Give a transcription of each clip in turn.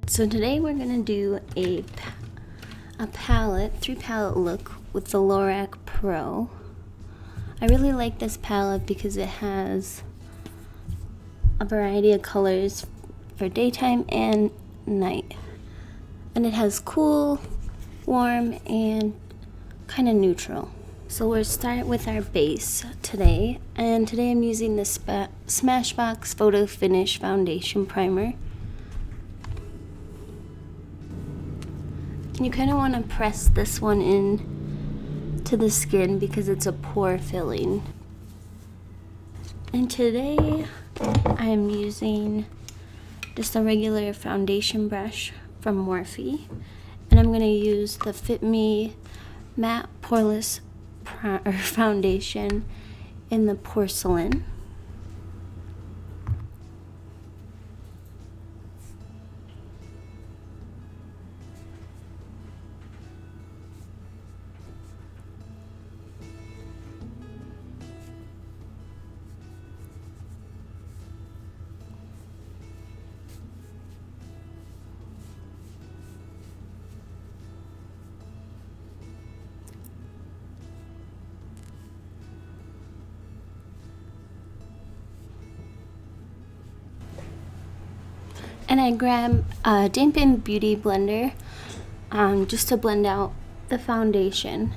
So today we're gonna do a palette, 3-palette look with the Lorac Pro. I really like this palette because it has a variety of colors for daytime and night. And it has cool, warm, and kind of neutral. So we'll start with our base today. And today I'm using the Smashbox Photofinish Foundation Primer. You kind of want to press this one in to the skin because it's a pore filling. And today I'm using just a regular foundation brush from Morphe, and I'm going to use the Fit Me Matte Poreless Foundation in the Porcelain. And I grab a dampened beauty blender just to blend out the foundation.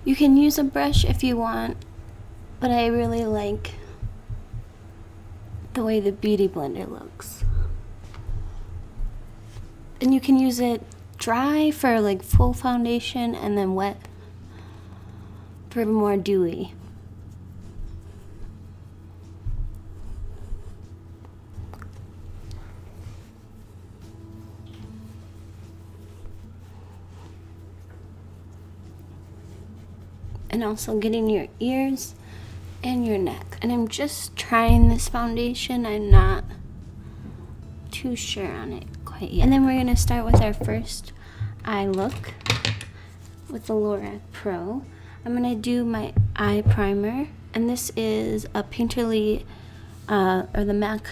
You can use a brush if you want, but I really like the way the beauty blender looks. And you can use it dry for like full foundation and then wet for more dewy. And also getting your ears and your neck. And I'm just trying this foundation. I'm not too sure on it quite yet. And then we're gonna start with our first eye look with the Lorac Pro. I'm gonna do my eye primer, and this is a Painterly or the MAC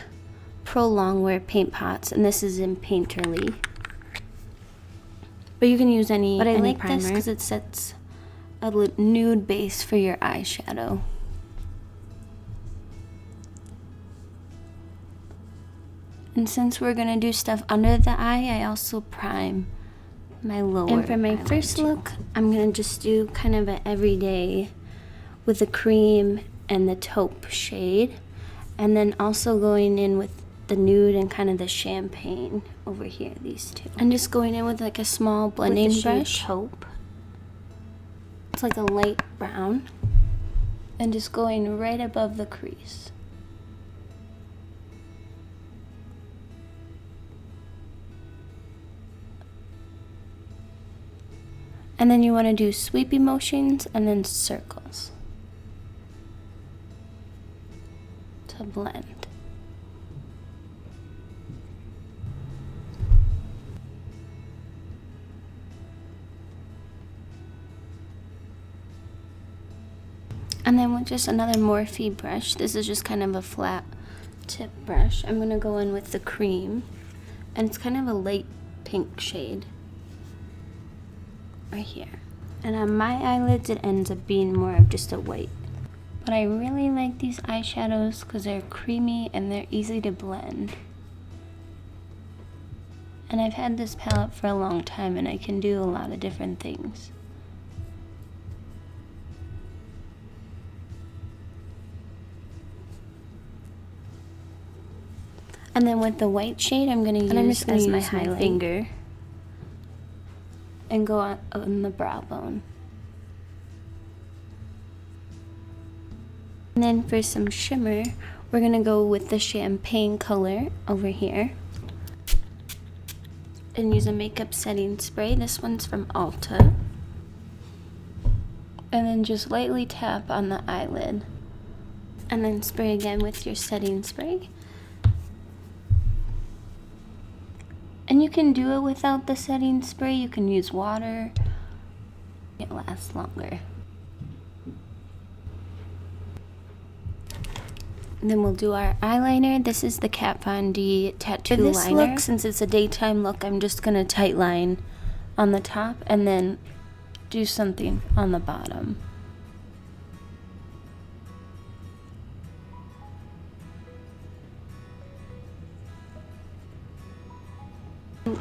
Prolong Wear Paint Pots, and this is in Painterly. But you can use any primer. But I like this because it sets a nude base for your eyeshadow. And since we're gonna do stuff under the eye, I also prime my lower. And for my first look, I'm gonna just do kind of an everyday with the cream and the taupe shade, and then also going in with the nude and kind of the champagne over here, these two. I'm just going in with like a small blending brush. Taupe. It's like a light brown, and just going right above the crease. And then you want to do sweepy motions and then circles to blend. And then with just another Morphe brush, this is just kind of a flat tip brush, I'm going to go in with the cream, and it's kind of a light pink shade right here. And on my eyelids it ends up being more of just a white. But I really like these eyeshadows because they're creamy and they're easy to blend. And I've had this palette for a long time and I can do a lot of different things. And then with the white shade, I'm going to use as my finger and go on the brow bone. And then for some shimmer, we're going to go with the champagne color over here. And use a makeup setting spray. This one's from Ulta. And then just lightly tap on the eyelid. And then spray again with your setting spray. And you can do it without the setting spray. You can use water. It lasts longer. And then we'll do our eyeliner. This is the Kat Von D tattoo liner. For this look, since it's a daytime look, I'm just gonna tight line on the top and then do something on the bottom.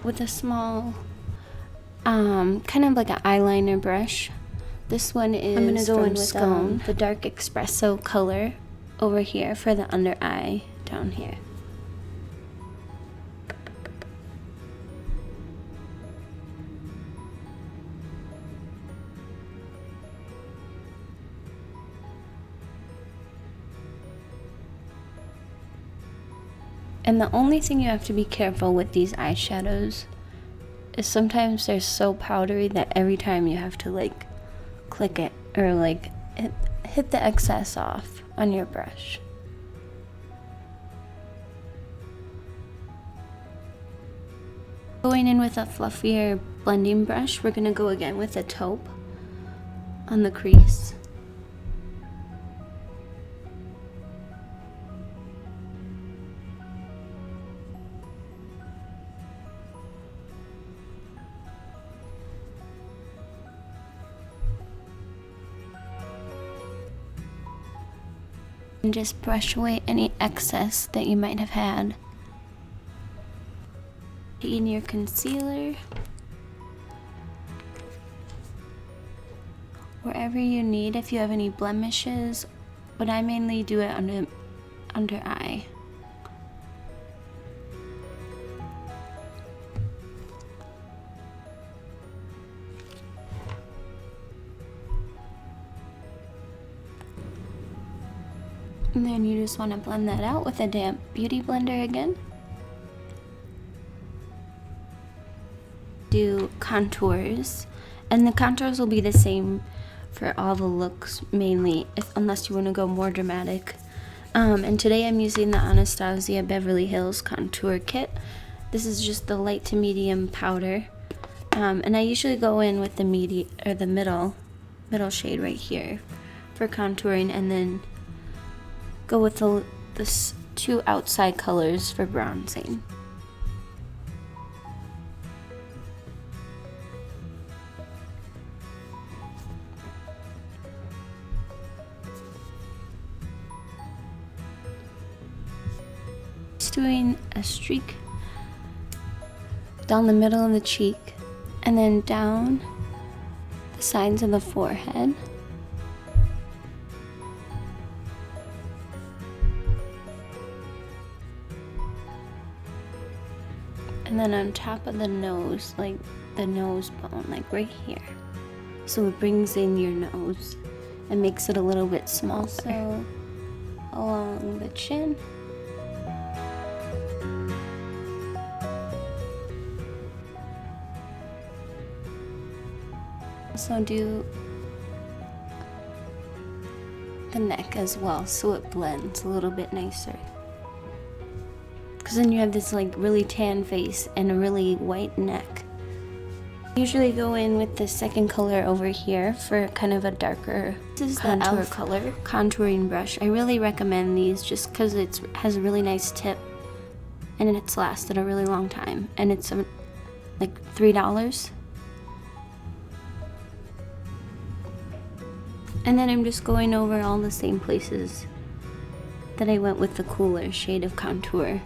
With a small, kind of like an eyeliner brush. This one is I'm gonna go in with the dark espresso color over here for the under eye down here. And the only thing you have to be careful with these eyeshadows is sometimes they're so powdery that every time you have to like click it or like hit the excess off on your brush. Going in with a fluffier blending brush, we're gonna go again with a taupe on the crease. And just brush away any excess that you might have had. In your concealer, wherever you need, if you have any blemishes, but I mainly do it under eye. And then you just want to blend that out with a damp beauty blender again. Do contours, and the contours will be the same for all the looks mainly, unless you want to go more dramatic. And today I'm using the Anastasia Beverly Hills Contour Kit. This is just the light to medium powder, and I usually go in with the middle shade right here for contouring, and then go with the two outside colors for bronzing. Just doing a streak down the middle of the cheek and then down the sides of the forehead. And then on top of the nose, like the nose bone, like right here. So it brings in your nose and makes it a little bit smaller. So along the chin. Also do the neck as well, so it blends a little bit nicer. Because then you have this like really tan face and a really white neck. I usually go in with the second color over here for kind of a darker contour color contouring brush. I really recommend these just because it has a really nice tip and it's lasted a really long time, and it's like $3. And then I'm just going over all the same places that I went with the cooler shade of contour.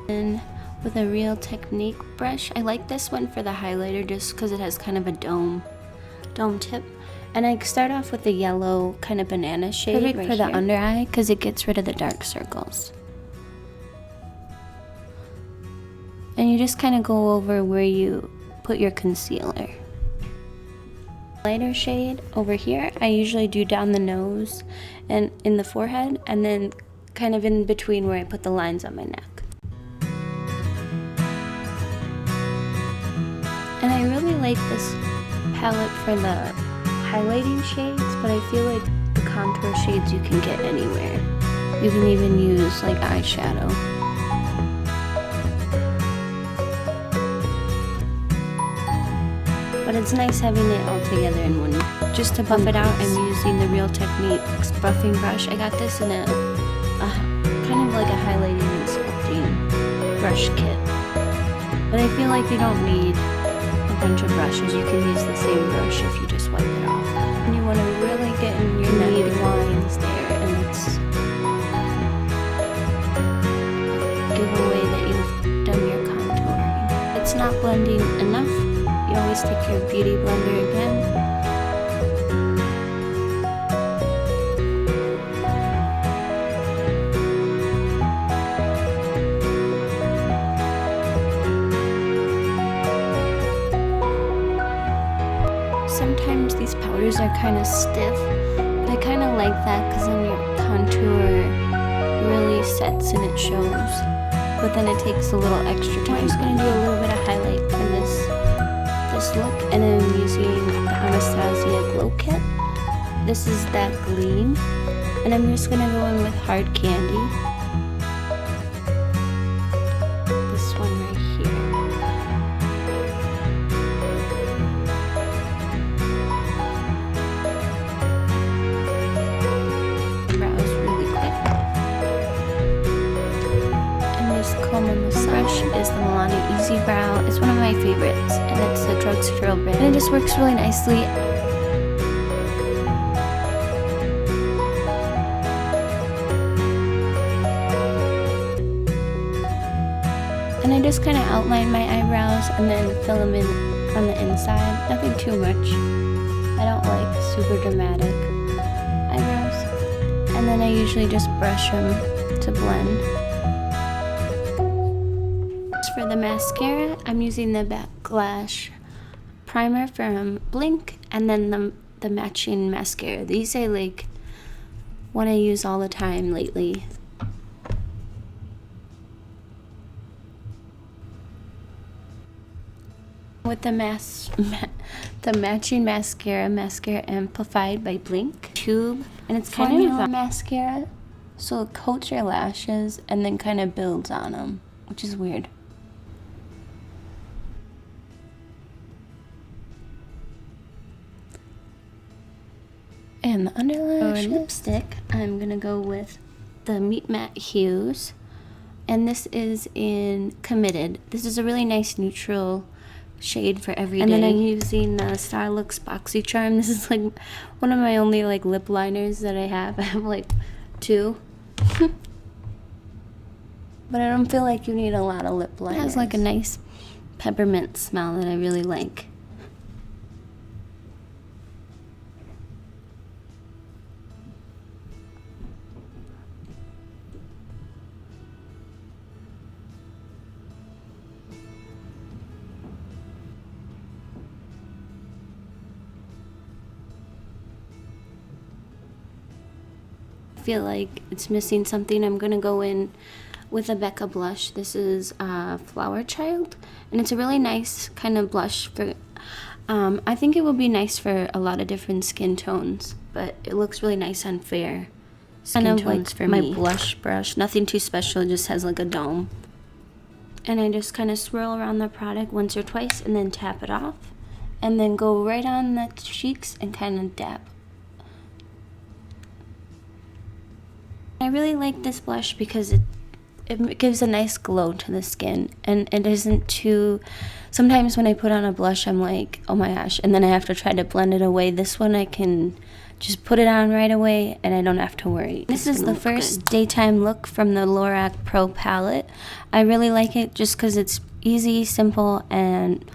And with a Real Technique brush, I like this one for the highlighter just because it has kind of a dome tip. And I start off with the yellow kind of banana shade right for the under eye because it gets rid of the dark circles. And you just kind of go over where you put your concealer. Lighter shade over here, I usually do down the nose and in the forehead, and then kind of in between where I put the lines on my neck. And I really like this palette for the highlighting shades, but I feel like the contour shades you can get anywhere. You can even use like eyeshadow. it's nice having it all together in one. Just to buff it out, I'm using the Real Techniques buffing brush. I got this in a kind of like a highlighting and sculpting brush kit. But I feel like you don't need a bunch of brushes. You can use the same brush if you just wipe it off. And you want to really get in your neck lines there, and it's give away that you've done your contouring. It's not blending enough. You always take your beauty blender again. Sometimes these powders are kind of stiff, but I kind of like that because then your contour really sets and it shows, but then it takes a little extra time. I'm just going to do a little bit of highlight for this look, and I'm using the Anastasia Glow Kit. This is that Gleam, and I'm just going to go in with Hard Candy. This one right here. Brows really quick. And this comb on this brush is the Milani Easy Brow. It's one of my favorites, and it's a drugstore brand, and it just works really nicely. And I just kind of outline my eyebrows and then fill them in on the inside. Nothing too much. I don't like super dramatic eyebrows. And then I usually just brush them to blend. As for the mascara, I'm using the Backlash Primer from Blink, and then the matching mascara. These I like what I use all the time lately. With the matching mascara Amplified by Blink tube, and it's kind of a mascara, so it coats your lashes and then kind of builds on them, which is weird. And the underlash lipstick, I'm gonna go with the Meet Matte Hues, and this is in Committed. This is a really nice neutral shade for every day. And then I'm using the Starlooks BoxyCharm. This is like one of my only like lip liners that I have. I have like 2. But I don't feel like you need a lot of lip liners. It has like a nice peppermint smell that I really like. Feel like it's missing something, I'm gonna go in with a Becca blush. This is Flowerchild, and it's a really nice kind of blush for I think it will be nice for a lot of different skin tones, but it looks really nice on fair skin tones like for my blush brush. Nothing too special, it just has like a dome, and I just kind of swirl around the product once or twice and then tap it off, and then go right on the cheeks and kind of dab. I really like this blush because it gives a nice glow to the skin, and it isn't too, sometimes when I put on a blush I'm like, oh my gosh, and then I have to try to blend it away. This one I can just put it on right away and I don't have to worry. This is the first daytime look from the Lorac Pro palette. I really like it just because it's easy, simple, and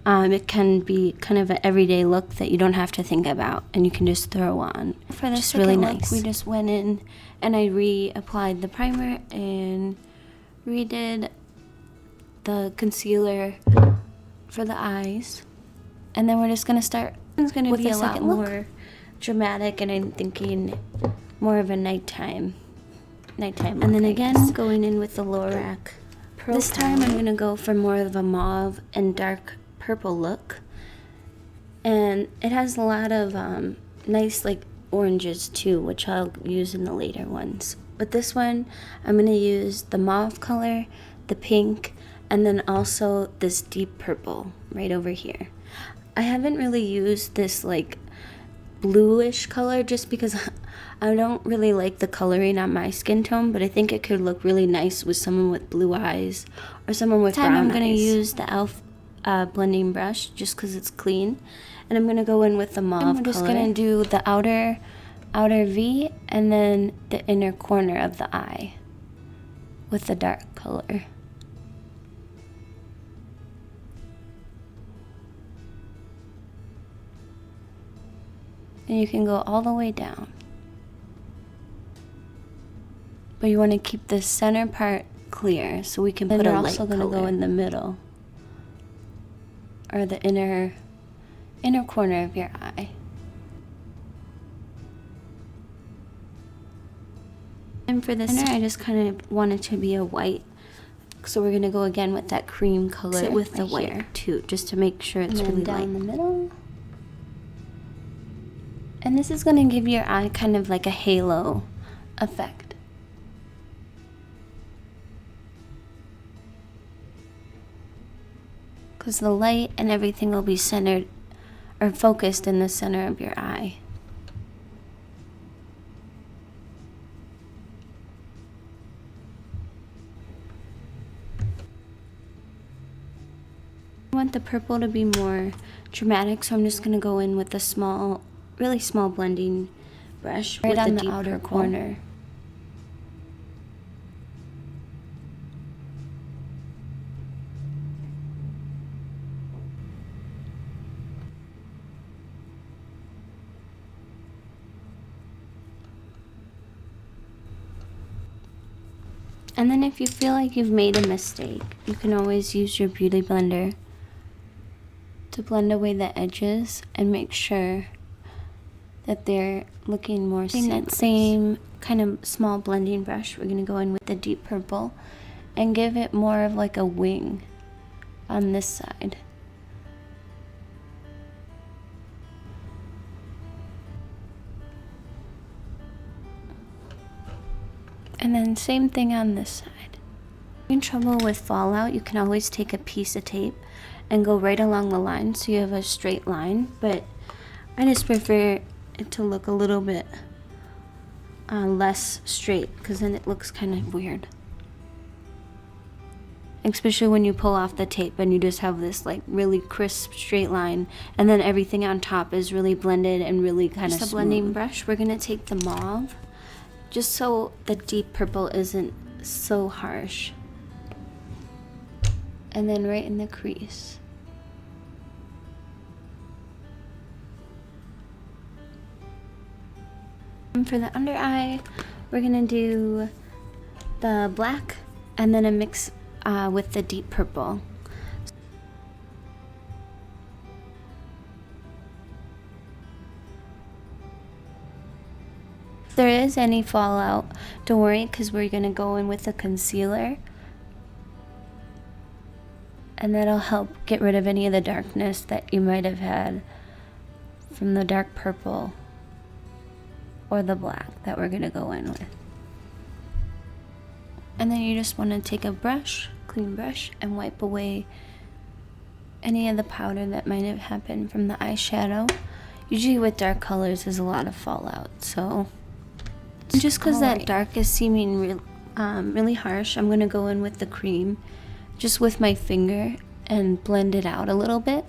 it can be kind of an everyday look that you don't have to think about and you can just throw on. For this really nice look, we just went in and I reapplied the primer and redid the concealer for the eyes, and then we're just gonna start. It's gonna be a lot more dramatic, and I'm thinking more of a nighttime look. And then again, going in with the Lorac Pro. This time I'm gonna go for more of a mauve and dark purple look, and it has a lot of nice like oranges too, which I'll use in the later ones. But this one I'm going to use the mauve color, the pink, and then also this deep purple right over here. I haven't really used this like bluish color just because I don't really like the coloring on my skin tone, but I think it could look really nice with someone with blue eyes or someone with brown eyes. I'm going to use the e.l.f. Blending brush just because it's clean, and I'm going to go in with the mauve color. I'm just going to do the outer V and then the inner corner of the eye with the dark color. And you can go all the way down. But you want to keep the center part clear so we can put a light color. You're also going to go in the middle, or the inner corner of your eye. And for this inner, I just kind of want it to be a white. So we're going to go again with that cream color with the white too, just to make sure it's really light. Down the middle. And this is going to give your eye kind of like a halo effect. Because the light and everything will be centered or focused in the center of your eye. I want the purple to be more dramatic, so I'm just going to go in with a really small blending brush right on the outer corner. And then if you feel like you've made a mistake, you can always use your beauty blender to blend away the edges and make sure that they're looking more seamless. That same kind of small blending brush, we're going to go in with the deep purple and give it more of like a wing on this side. And then same thing on this side. If you're in trouble with fallout, you can always take a piece of tape and go right along the line so you have a straight line, but I just prefer it to look a little bit less straight, because then it looks kind of weird. Especially when you pull off the tape and you just have this like really crisp straight line, and then everything on top is really blended and really kind of smooth. The blending brush, we're going to take the mauve just so the deep purple isn't so harsh. And then right in the crease. And for the under eye, we're gonna do the black and then a mix with the deep purple. If there is any fallout, don't worry, because we're gonna go in with a concealer, and that'll help get rid of any of the darkness that you might have had from the dark purple or the black that we're gonna go in with. And then you just want to take a brush, clean brush, and wipe away any of the powder that might have happened from the eyeshadow. Usually with dark colors there's a lot of fallout, so just because that dark is seeming really harsh, I'm gonna go in with the cream just with my finger and blend it out a little bit.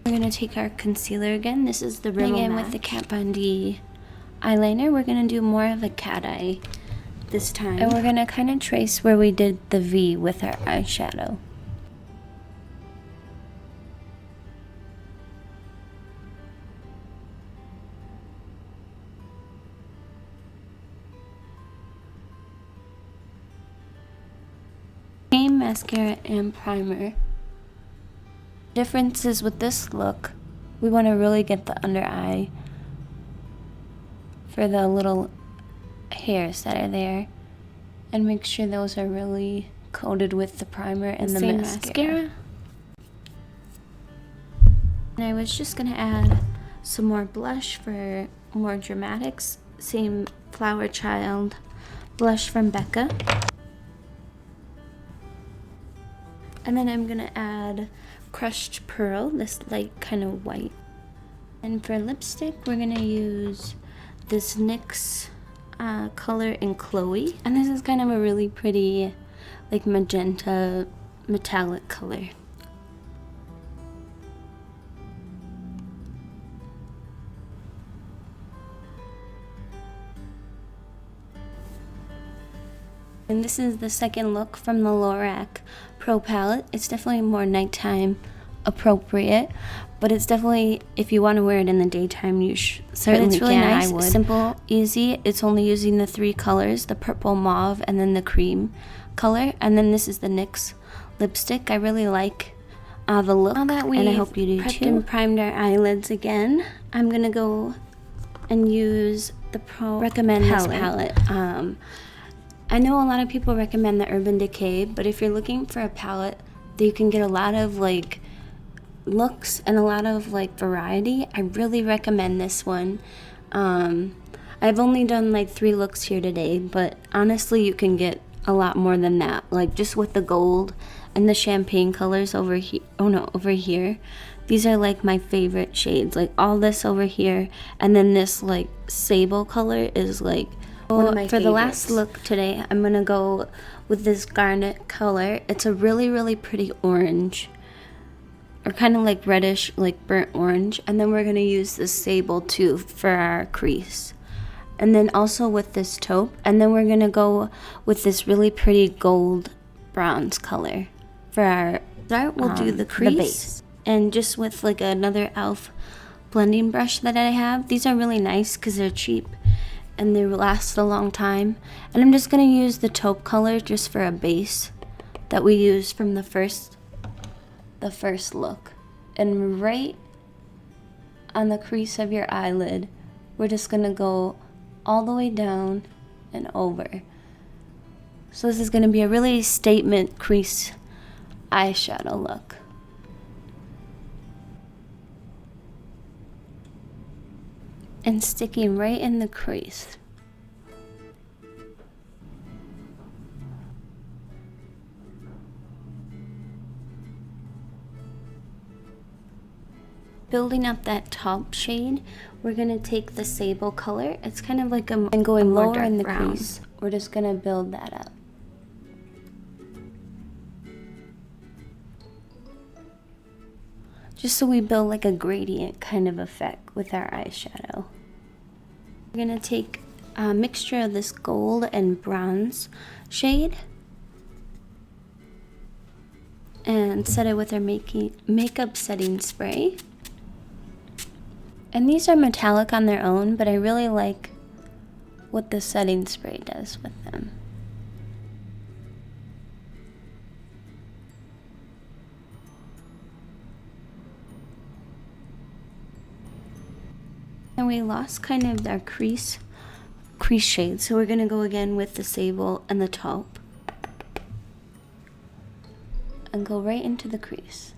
We're going to take our concealer again. This is the Rimmel Again with the Kat Von D eyeliner. We're going to do more of a cat eye this time. And we're going to kind of trace where we did the V with our eyeshadow. Same mascara and primer. Differences with this look, we want to really get the under eye for the little hairs that are there, and make sure those are really coated with the primer and the mascara. And I was just gonna add some more blush for more dramatics. Same Flowerchild blush from Becca. And then I'm gonna add crushed pearl, this light kind of white. And for lipstick, we're gonna use this NYX color in Chloe. And this is kind of a really pretty, like magenta metallic color. And this is the second look from the Lorac Pro palette. It's definitely more nighttime appropriate, but it's definitely, if you want to wear it in the daytime, you certainly really can. nice, I would. simple, easy. It's only using the 3 colors, the purple, mauve, and then the cream color. And then this is the NYX lipstick. I really like the look, Now that and I hope you do too. And primed our eyelids again, I'm gonna go and use the Pro Recommend palette. this palette. I know a lot of people recommend the Urban Decay, but if you're looking for a palette that you can get a lot of like looks and a lot of like variety, I really recommend this one. I've only done like 3 looks here today, but honestly you can get a lot more than that, like just with the gold and the champagne colors over here. Oh no, over here, these are like my favorite shades, like all this over here, and then this like sable color is like one of my favorites. The last look today, I'm gonna go with this garnet color. It's a really, really pretty orange, or kind of like reddish, like burnt orange. And then we're gonna use this sable too for our crease. And then also with this taupe. And then we're gonna go with this really pretty gold bronze color for our start. We'll do the crease, the base. And just with like another e.l.f. blending brush that I have. These are really nice because they're cheap and they last a long time. And I'm just gonna use the taupe color just for a base that we used from the first look. And right on the crease of your eyelid, we're just gonna go all the way down and over. So this is gonna be a really statement crease eyeshadow look. And sticking right in the crease. Building up that top shade, we're gonna take the sable color. It's kind of like and going lower in the crease. We're just gonna build that up. Just so we build like a gradient kind of effect with our eyeshadow. We're gonna take a mixture of this gold and bronze shade and set it with our makeup setting spray. And these are metallic on their own, but I really like what the setting spray does with them. And we lost kind of our crease shade, so we're gonna go again with the sable and the taupe and go right into the crease.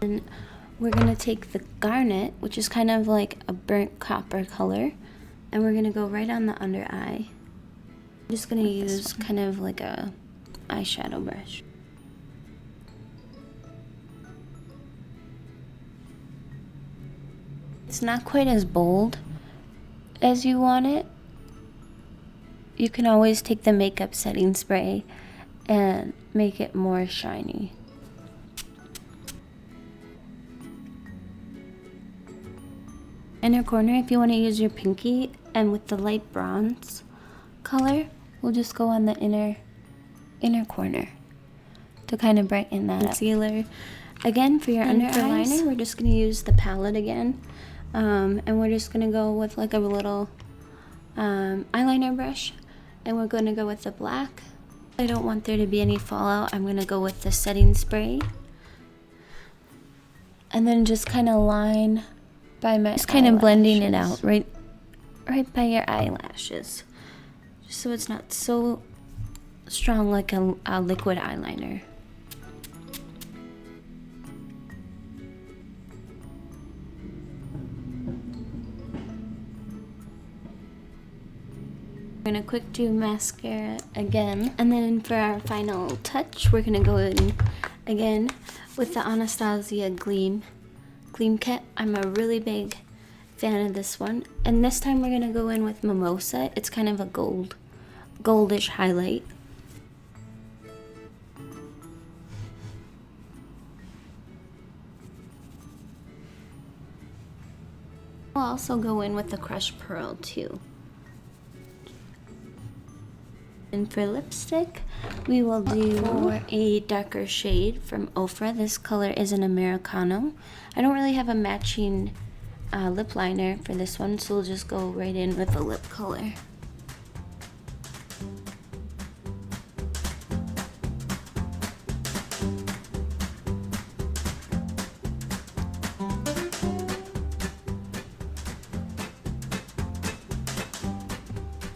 And we're gonna take the garnet, which is kind of like a burnt copper color, and we're gonna go right on the under eye. I'm just gonna use kind of like a eyeshadow brush. It's not quite as bold as you want it. You can always take the makeup setting spray and make it more shiny. Inner corner, if you want to use your pinky, and with the light bronze color, we'll just go on the inner corner to kind of brighten that up. Concealer. Again, for your under eyes, we're just going to use the palette again. And we're just going to go with like a little eyeliner brush. And we're going to go with the black. I don't want there to be any fallout. I'm going to go with the setting spray. And then just kind of line by my just kind of blending it out right by your eyelashes. Just so it's not so strong like a liquid eyeliner. We're gonna quick do mascara again. And then for our final touch, we're gonna go in again with the Anastasia Gleam Kit. I'm a really big fan of this one. And this time we're gonna go in with Mimosa. It's kind of a goldish highlight. I'll also go in with the Crushed Pearl too. And for lipstick, we will do a darker shade from Ofra. This color is an Americano. I don't really have a matching lip liner for this one, so we'll just go right in with the lip color.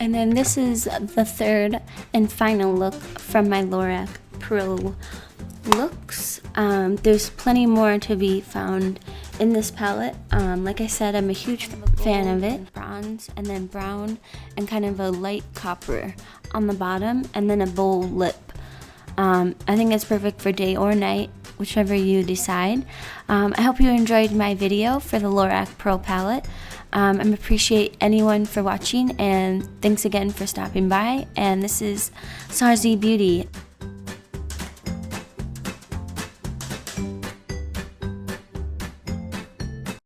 And then this is the third and final look from my Lorac Pro looks. There's plenty more to be found in this palette. Like I said, I'm a huge fan of it. Bronze and then brown and kind of a light copper on the bottom, and then a bold lip. I think it's perfect for day or night, whichever you decide. I hope you enjoyed my video for the Lorac Pro palette. I appreciate anyone for watching, and thanks again for stopping by. And this is Sarsee Beauty.